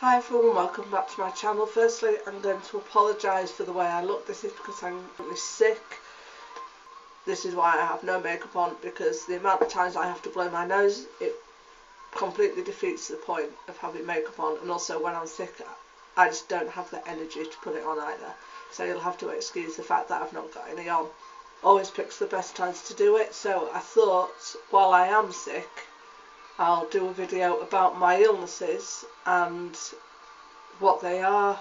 Hi everyone, welcome back to my channel. Firstly, I'm going to apologise for the way I look. This is because I'm really sick. This is why I have no makeup on, because the amount of times I have to blow my nose, it completely defeats the point of having makeup on. And also when I'm sick, I just don't have the energy to put it on either. So you'll have to excuse the fact that I've not got any on. Always picks the best times to do it, so I thought while I am sick, I'll do a video about my illnesses and what they are,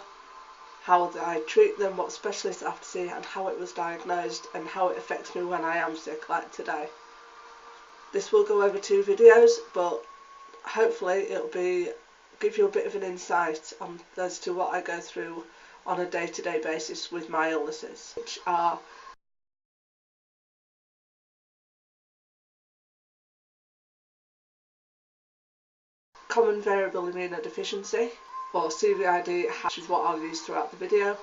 how I treat them, what specialists I have to see, and how it was diagnosed and how it affects me when I am sick, like today. This will go over 2 videos, but hopefully it'll give you a bit of an insight on as to what I go through on a day-to-day basis with my illnesses, which are common variable immunodeficiency, or CVID, which is what I'll use throughout the video.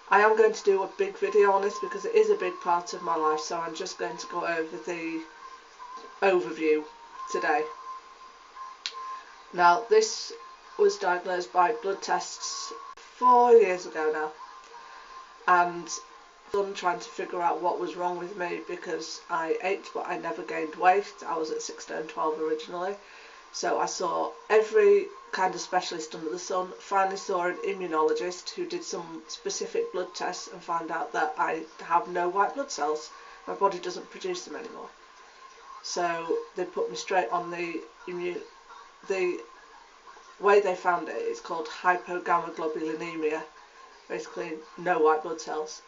I am going to do a big video on this because it is a big part of my life, so I'm just going to go over the overview today. Now, this was diagnosed by blood tests 4 years ago now, and I'm trying to figure out what was wrong with me because I ate but I never gained weight. I was at 6 stone 12 originally. So I saw every kind of specialist under the sun, finally saw an immunologist who did some specific blood tests and found out that I have no white blood cells. My body doesn't produce them anymore. So they put me straight on the way they found it is called hypogammaglobulinemia, basically no white blood cells.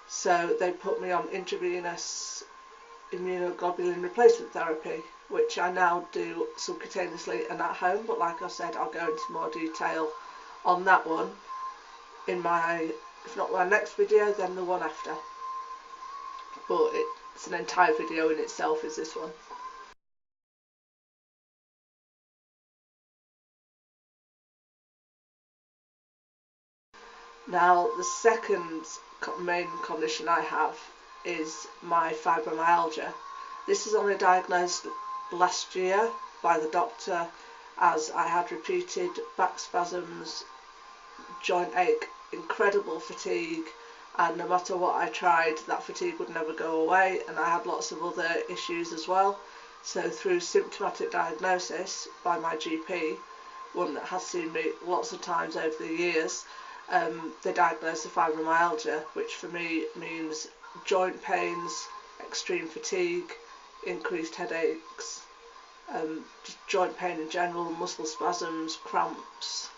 So they put me on intravenous immunoglobulin replacement therapy, which I now do subcutaneously and at home, but like I said, I'll go into more detail on that one in my, if not my next video, then the one after. But it's an entire video in itself, is this one. Now, the second main condition I have is my fibromyalgia. This is only diagnosed last year by the doctor, as I had repeated back spasms, joint ache, incredible fatigue, and no matter what I tried, that fatigue would never go away, and I had lots of other issues as well. So through symptomatic diagnosis by my GP, one that has seen me lots of times over the years, they diagnosed the fibromyalgia, which for me means joint pains, extreme fatigue, increased headaches, just joint pain in general, muscle spasms, cramps,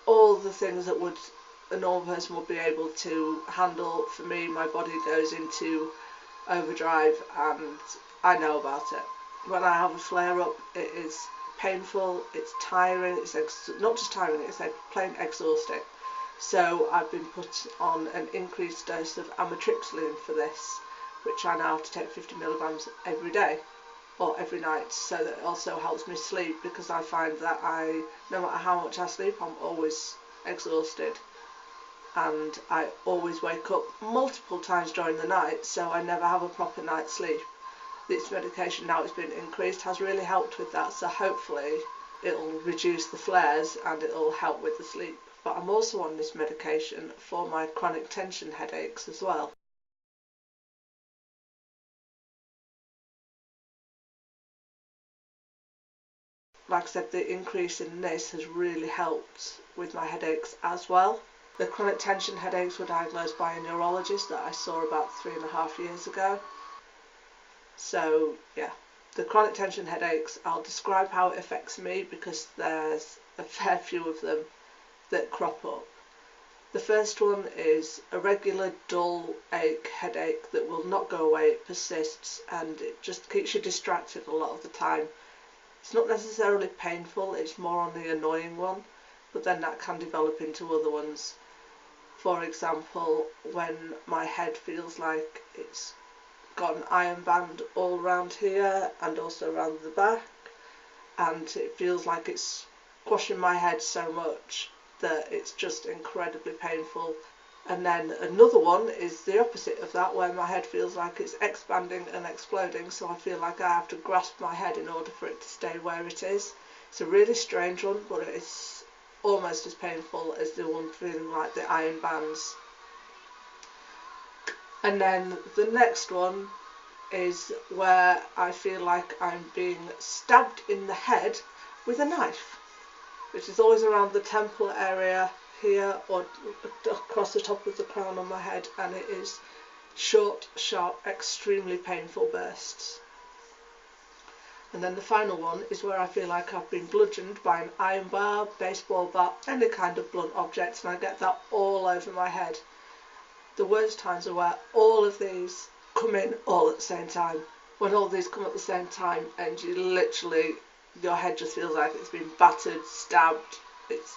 all the things that a normal person would be able to handle. For me, my body goes into overdrive and I know about it. When I have a flare up, it is painful, it's tiring, it's not just tiring, it's like plain exhausting. So I've been put on an increased dose of amitriptyline for this, which I now have to take 50 milligrams every day or every night, so that it also helps me sleep, because I find that no matter how much I sleep, I'm always exhausted and I always wake up multiple times during the night, so I never have a proper night's sleep. This medication, now it's been increased, has really helped with that, so hopefully it'll reduce the flares and it'll help with the sleep. But I'm also on this medication for my chronic tension headaches as well. Like I said, the increase in this has really helped with my headaches as well. The chronic tension headaches were diagnosed by a neurologist that I saw about 3.5 years ago. So yeah, the chronic tension headaches, I'll describe how it affects me because there's a fair few of them that crop up. The first one is a regular dull ache headache that will not go away, it persists, and it just keeps you distracted a lot of the time. It's not necessarily painful, it's more on the annoying one, but then that can develop into other ones. For example, when my head feels like it's got an iron band all around here and also around the back, and it feels like it's squashing my head so much that it's just incredibly painful. And then another one is the opposite of that, where my head feels like it's expanding and exploding, so I feel like I have to grasp my head in order for it to stay where it is. It's a really strange one, but it's almost as painful as the one feeling like the iron bands. And then the next one is where I feel like I'm being stabbed in the head with a knife, which is always around the temple area here or across the top of the crown on my head, and it is short, sharp, extremely painful bursts. And then the final one is where I feel like I've been bludgeoned by an iron bar, baseball bat, any kind of blunt object, and I get that all over my head. The worst times are where all of these come in all at the same time. When all these come at the same time and you literally, your head just feels like it's been battered, stabbed, it's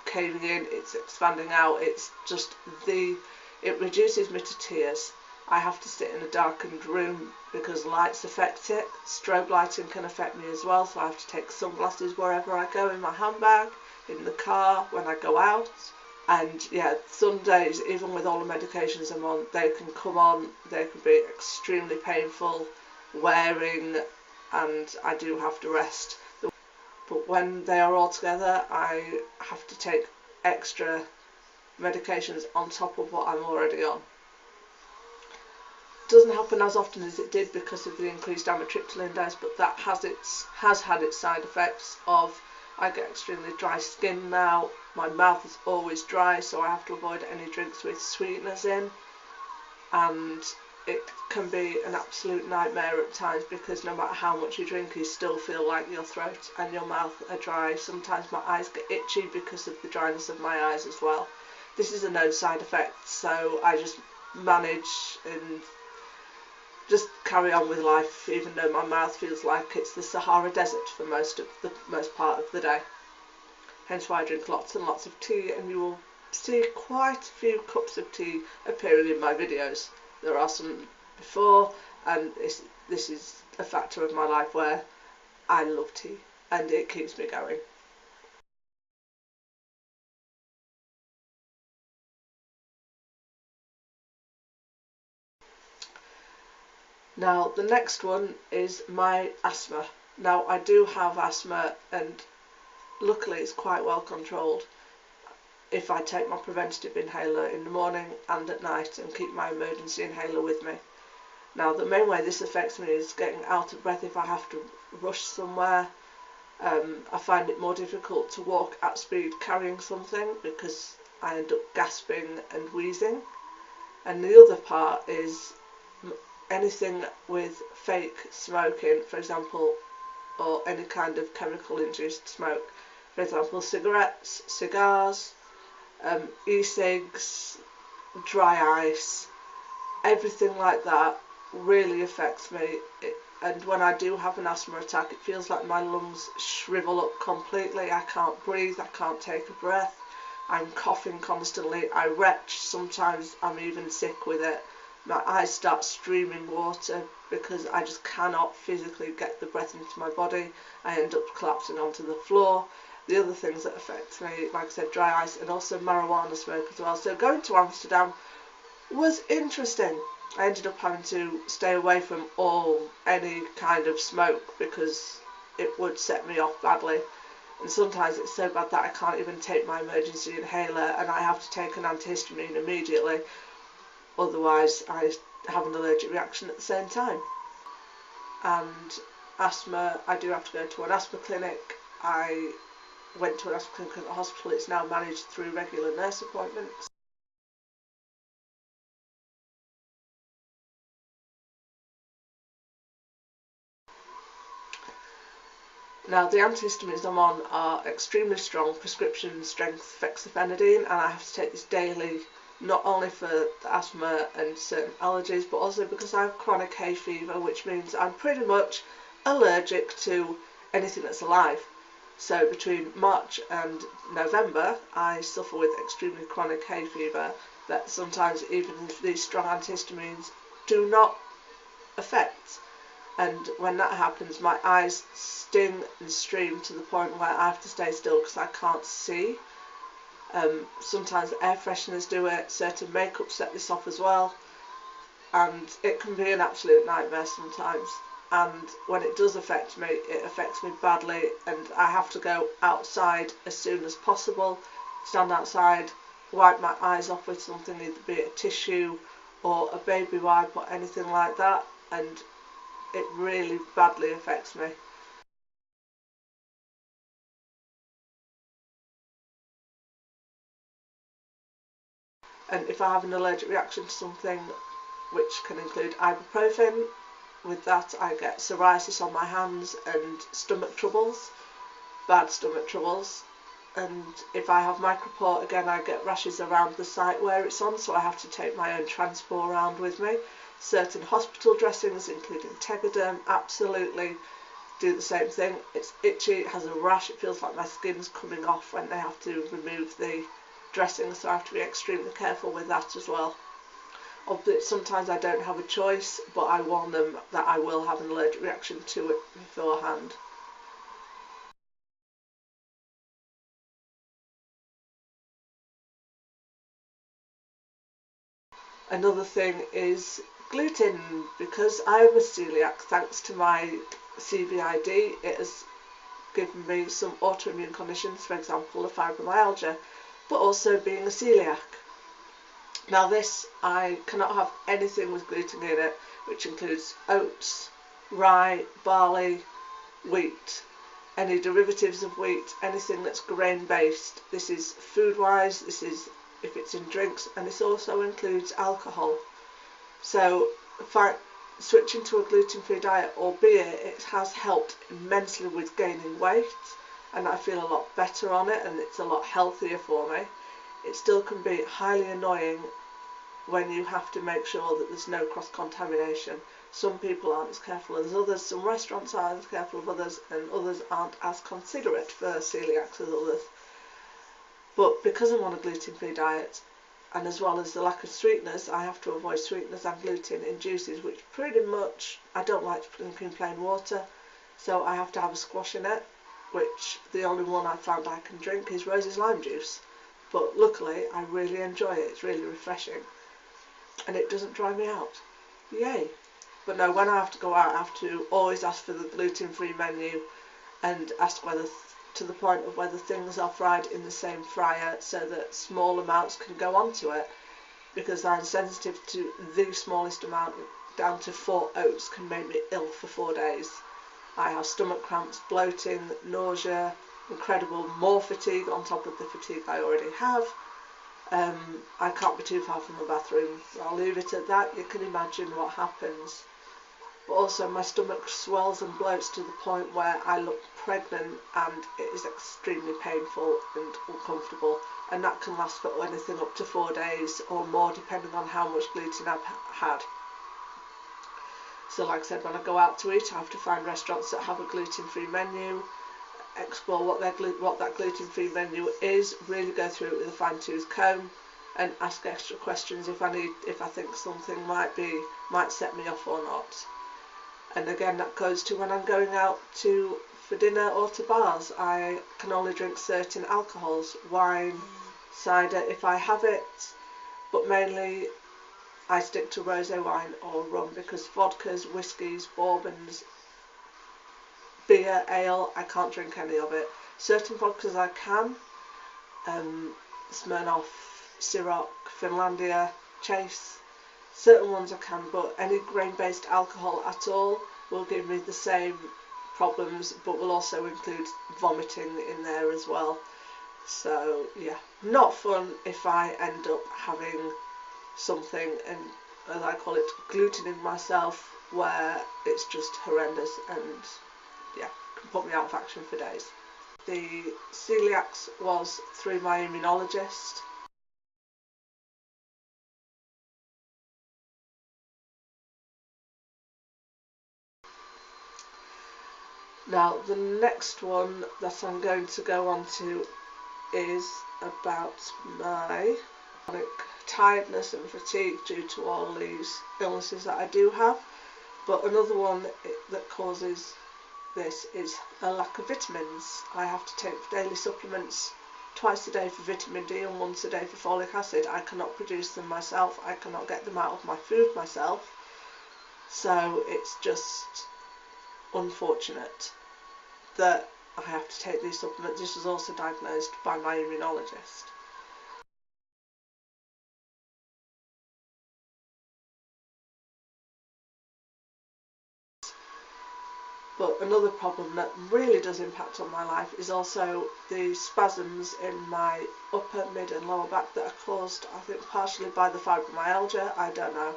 caving in, it's expanding out, it's just it reduces me to tears. I have to sit in a darkened room because lights affect it. Strobe lighting can affect me as well, so I have to take sunglasses wherever I go, in my handbag, in the car, when I go out. And yeah, some days, even with all the medications I'm on, they can come on, they can be extremely painful, wearing, and I do have to rest. But when they are all together, I have to take extra medications on top of what I'm already on. It doesn't happen as often as it did because of the increased amitriptyline dose, but that has had its side effects of I get extremely dry skin now. My mouth is always dry, so I have to avoid any drinks with sweeteners in, and it can be an absolute nightmare at times because no matter how much you drink, you still feel like your throat and your mouth are dry. Sometimes my eyes get itchy because of the dryness of my eyes as well. This is a known side effect, so I just manage and just carry on with life, even though my mouth feels like it's the Sahara Desert for most part of the day. Hence why I drink lots and lots of tea, and you will see quite a few cups of tea appearing in my videos. There are some before, and this is a factor of my life where I love tea and it keeps me going. Now the next one is my asthma. Now I do have asthma, and luckily it's quite well controlled if I take my preventative inhaler in the morning and at night and keep my emergency inhaler with me. Now the main way this affects me is getting out of breath if I have to rush somewhere. I find it more difficult to walk at speed carrying something because I end up gasping and wheezing. And the other part is anything with fake smoking, for example, or any kind of chemical induced smoke. For example, cigarettes, cigars, e-cigs, dry ice, everything like that really affects me. And when I do have an asthma attack, it feels like my lungs shrivel up completely. I can't breathe, I can't take a breath, I'm coughing constantly, I retch, sometimes I'm even sick with it. My eyes start streaming water because I just cannot physically get the breath into my body. I end up collapsing onto the floor. The other things that affect me, like I said, dry ice and also marijuana smoke as well. So going to Amsterdam was interesting. I ended up having to stay away from any kind of smoke because it would set me off badly. And sometimes it's so bad that I can't even take my emergency inhaler and I have to take an antihistamine immediately. Otherwise I have an allergic reaction at the same time. And asthma, I do have to go to an asthma clinic. I went to an asthma clinic at the hospital. It's now managed through regular nurse appointments. Now the antihistamines I'm on are extremely strong prescription strength fexofenadine, and I have to take this daily, not only for the asthma and certain allergies, but also because I have chronic hay fever, which means I'm pretty much allergic to anything that's alive. So between March and November I suffer with extremely chronic hay fever that sometimes even these strong antihistamines do not affect. And when that happens, my eyes sting and stream to the point where I have to stay still because I can't see. Sometimes air fresheners do it, certain makeup set this off as well, and it can be an absolute nightmare sometimes. and when it does affect me, it affects me badly, and I have to go outside as soon as possible, stand outside, wipe my eyes off with something, either be it a tissue or a baby wipe or anything like that, and it really badly affects me. And if I have an allergic reaction to something, which can include ibuprofen, with that I get psoriasis on my hands and stomach troubles, bad stomach troubles. And if I have micropore, again I get rashes around the site where it's on, so I have to take my own transport around with me. Certain hospital dressings, including Tegaderm, absolutely do the same thing. It's itchy, it has a rash, it feels like my skin's coming off when they have to remove the dressing, so I have to be extremely careful with that as well. Sometimes I don't have a choice, but I warn them that I will have an allergic reaction to it beforehand. Another thing is gluten, because I'm a celiac. Thanks to my CVID, it has given me some autoimmune conditions, for example, a fibromyalgia, but also being a celiac. Now this, I cannot have anything with gluten in it, which includes oats, rye, barley, wheat, any derivatives of wheat, anything that's grain based. This is food wise, this is if it's in drinks, and this also includes alcohol. So switching to a gluten-free diet, albeit it has helped immensely with gaining weight, and I feel a lot better on it, and it's a lot healthier for me. It still can be highly annoying when you have to make sure that there's no cross-contamination. Some people aren't as careful as others, some restaurants aren't as careful as others, and others aren't as considerate for celiacs as others. But because I'm on a gluten-free diet, and as well as the lack of sweeteners, I have to avoid sweeteners and gluten in juices, which pretty much, I don't like drinking plain water, so I have to have a squash in it, which the only one I found I can drink is Rose's lime juice. But luckily, I really enjoy it, it's really refreshing, and it doesn't dry me out. Yay! But no, when I have to go out, I have to always ask for the gluten-free menu and ask whether, to the point of whether things are fried in the same fryer so that small amounts can go onto it, because I'm sensitive to the smallest amount, down to 4 oats can make me ill for 4 days. I have stomach cramps, bloating, nausea, incredible more fatigue on top of the fatigue I already have. I can't be too far from the bathroom. I'll leave it at that. You can imagine what happens. But also my stomach swells and bloats to the point where I look pregnant, and it is extremely painful and uncomfortable, and that can last for anything up to 4 days or more, depending on how much gluten I've had. So like I said, when I go out to eat, I have to find restaurants that have a gluten-free menu, explore what that gluten-free menu is, really go through it with a fine-tooth comb, and ask extra questions if I think something might set me off or not. And again, that goes to when I'm going out for dinner or to bars. I can only drink certain alcohols, wine, cider if I have it, but mainly I stick to rosé wine or rum, because vodkas, whiskies, bourbons, beer, ale, I can't drink any of it. Certain vodkas I can, Smirnoff, Ciroc, Finlandia, Chase. Certain ones I can, but any grain-based alcohol at all will give me the same problems, but will also include vomiting in there as well. So yeah, not fun if I end up having something, and as I call it, glutening myself, where it's just horrendous and yeah, can put me out of action for days. The celiacs was through my immunologist. Now the next one that I'm going to go on to is about my chronic tiredness and fatigue due to all these illnesses that I do have. But another one that causes this is a lack of vitamins. I have to take daily supplements twice a day for vitamin D and once a day for folic acid. I cannot produce them myself, I cannot get them out of my food myself, so it's just unfortunate that I have to take these supplements. This was also diagnosed by my immunologist. But another problem that really does impact on my life is also the spasms in my upper, mid and lower back that are caused, I think, partially by the fibromyalgia. I don't know.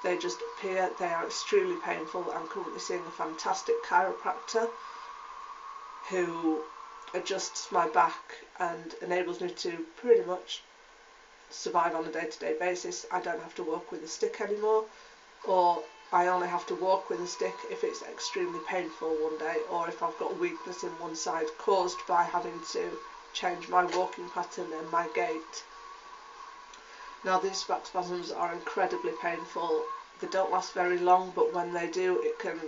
They just appear. They are extremely painful. I'm currently seeing a fantastic chiropractor who adjusts my back and enables me to pretty much survive on a day-to-day basis. I don't have to walk with a stick anymore, or I only have to walk with a stick if it's extremely painful one day, or if I've got weakness in one side caused by having to change my walking pattern and my gait. Now, these back spasms are incredibly painful. They don't last very long, but when they do, it can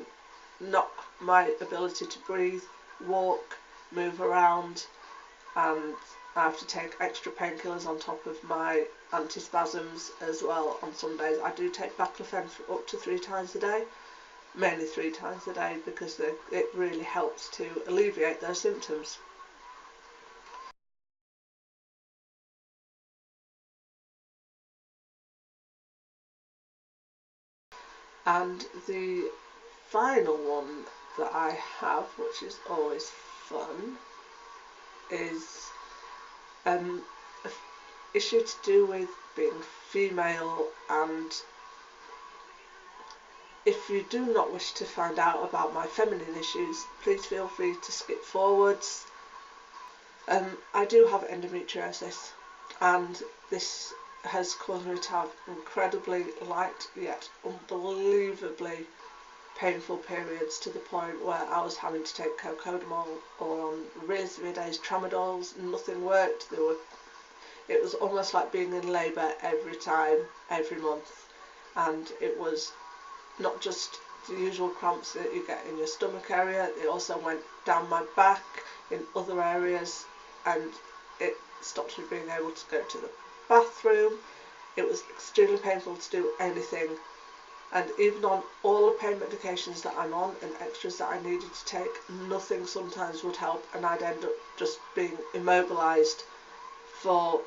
knock my ability to breathe, walk, move around, and I have to take extra painkillers on top of my antispasms as well on some days. I do take baclofen for up to 3 times a day, mainly 3 times a day, because it really helps to alleviate those symptoms. And the final one that I have, which is always fun, is an issue to do with being female. And if you do not wish to find out about my feminine issues, please feel free to skip forwards. I do have endometriosis, and this has caused me to have incredibly light yet unbelievably painful periods, to the point where I was having to take cocodamol, or on really severe days tramadols. Nothing worked. It was almost like being in labour every time, every month, and it was not just the usual cramps that you get in your stomach area, it also went down my back in other areas, and it stopped me being able to go to the bathroom. It was extremely painful to do anything, and even on all the pain medications that I'm on and extras that I needed to take, nothing sometimes would help, and I'd end up just being immobilised for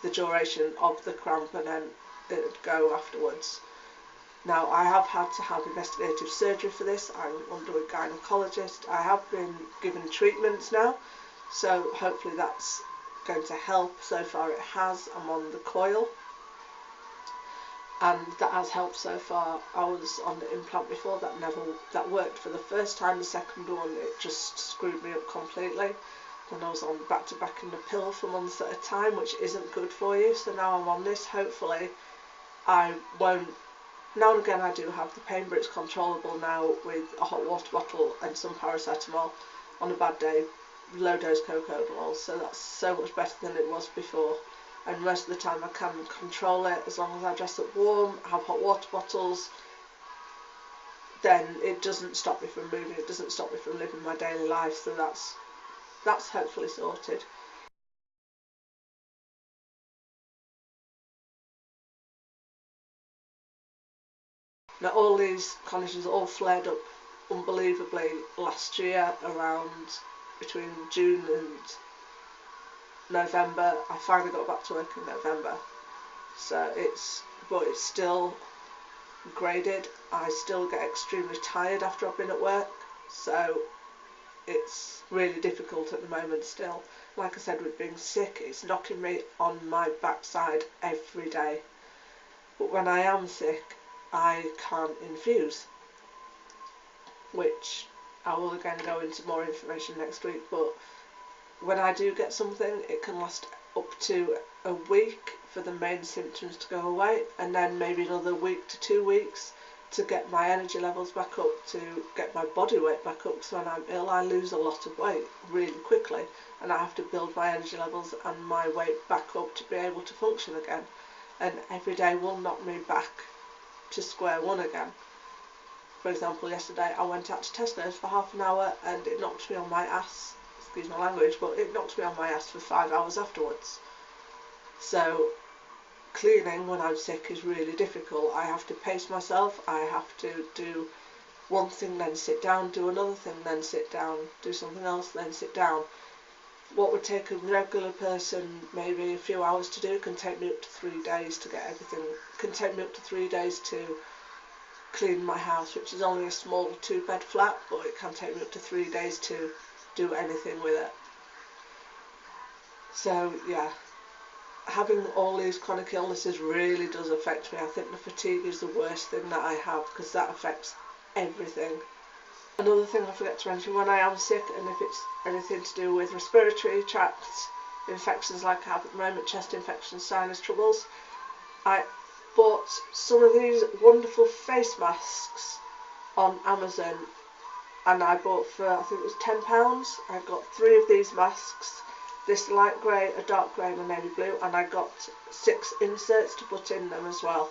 the duration of the cramp, and then it would go afterwards. Now, I have had to have investigative surgery for this. I'm under a gynaecologist. I have been given treatments now, so hopefully that's going to help. So far it has. I'm on the coil, and that has helped so far. I was on the implant before, that worked for the first time. The second one, it just screwed me up completely. Then I was on back-to-back in the pill for months at a time, which isn't good for you. So now I'm on this. Hopefully I won't. Now and again I do have the pain, but it's controllable now with a hot water bottle and some paracetamol. On a bad day, low dose cocodamol, so that's so much better than it was before. And most of the time I can control it as long as I dress up warm, have hot water bottles. Then it doesn't stop me from moving, it doesn't stop me from living my daily life, so that's hopefully sorted. Now, all these conditions all flared up unbelievably last year, around between June and November. I finally got back to work in November, so it's still graded. I still get extremely tired after I've been at work, so it's really difficult at the moment still. Like I said, with being sick, it's knocking me on my backside every day. But when I am sick, I can't infuse, which I will again go into more information next week. But when I do get something, it can last up to a week for the main symptoms to go away, and then maybe another week to 2 weeks to get my energy levels back up, to get my body weight back up. So when I'm ill, I lose a lot of weight really quickly, and I have to build my energy levels and my weight back up to be able to function again. And every day will knock me back to square one again. For example, yesterday I went out to Tesco's for half an hour and it knocked me on my ass, excuse my language, but it knocked me on my ass for 5 hours afterwards. So cleaning when I'm sick is really difficult. I have to pace myself, I have to do one thing, then sit down, do another thing, then sit down, do something else, then sit down. What would take a regular person maybe a few hours to do can take me up to 3 days to get everything. Can take me up to 3 days to clean my house, which is only a small 2-bed flat, but it can take me up to 3 days to do anything with it. So yeah, having all these chronic illnesses really does affect me. I think the fatigue is the worst thing that I have, because that affects everything. Another thing I forget to mention, when I am sick, and if it's anything to do with respiratory tract infections like I have at the moment, chest infections, sinus troubles, I bought some of these wonderful face masks on Amazon, and I bought for, I think it was £10. I got 3 of these masks, this light grey, a dark grey and a navy blue, and I got 6 inserts to put in them as well,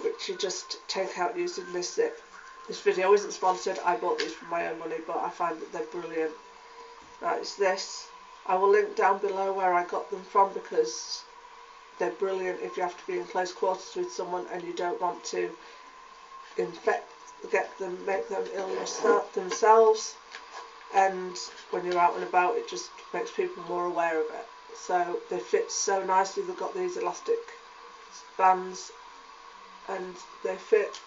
which you just take out using this zip. This video isn't sponsored, I bought these for my own money, but I find that they're brilliant. Right, it's this. I will link down below where I got them from, because they're brilliant if you have to be in close quarters with someone and you don't want to make them ill themselves, and when you're out and about it just makes people more aware of it. So they fit so nicely. They've got these elastic bands and they fit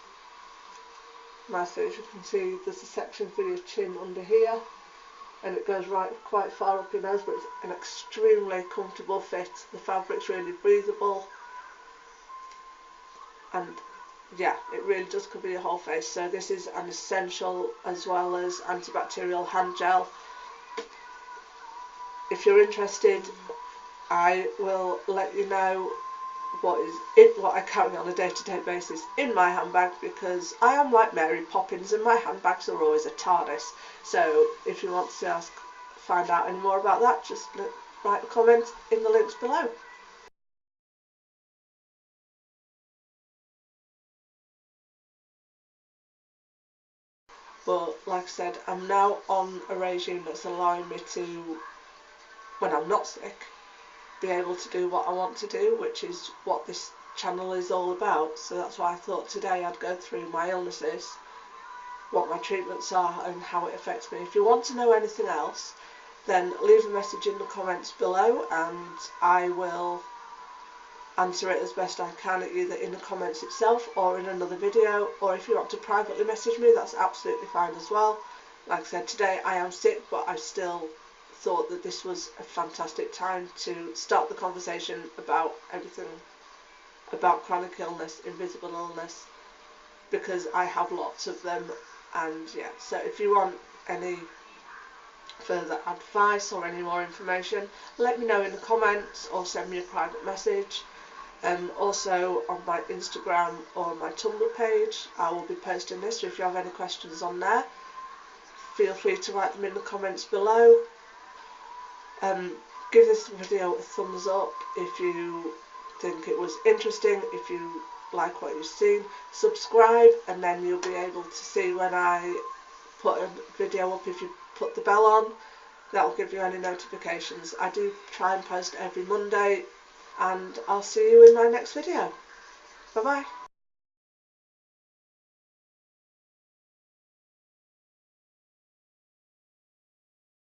nicely. As you can see, there's a section for your chin under here, and it goes right quite far up your nose, but it's an extremely comfortable fit. The fabric's really breathable, and yeah, it really does cover your whole face. So this is an essential as well as antibacterial hand gel. If you're interested, I will let you know what I carry on a day-to-day basis in my handbag, because I am like Mary Poppins and my handbags are always a TARDIS. So if you want to find out any more about that, just write a comment in the links below. But like I said, I'm now on a regime that's allowing me to, when I'm not sick, be able to do what I want to do, which is what this channel is all about. So that's why I thought today I'd go through my illnesses, what my treatments are and how it affects me. If you want to know anything else, then leave a message in the comments below and I will answer it as best I can, either in the comments itself or in another video, or if you want to privately message me, that's absolutely fine as well. Like I said, today I am sick, but I still thought that this was a fantastic time to start the conversation about everything about chronic illness, invisible illness, because I have lots of them. And yeah, so if you want any further advice or any more information, let me know in the comments or send me a private message. Also on my Instagram or my Tumblr page I will be posting this, so if you have any questions on there, feel free to write them in the comments below. Give this video a thumbs up if you think it was interesting, if you like what you've seen. Subscribe and then you'll be able to see when I put a video up. If you put the bell on, that will give you any notifications. I do try and post every Monday, and I'll see you in my next video. Bye bye.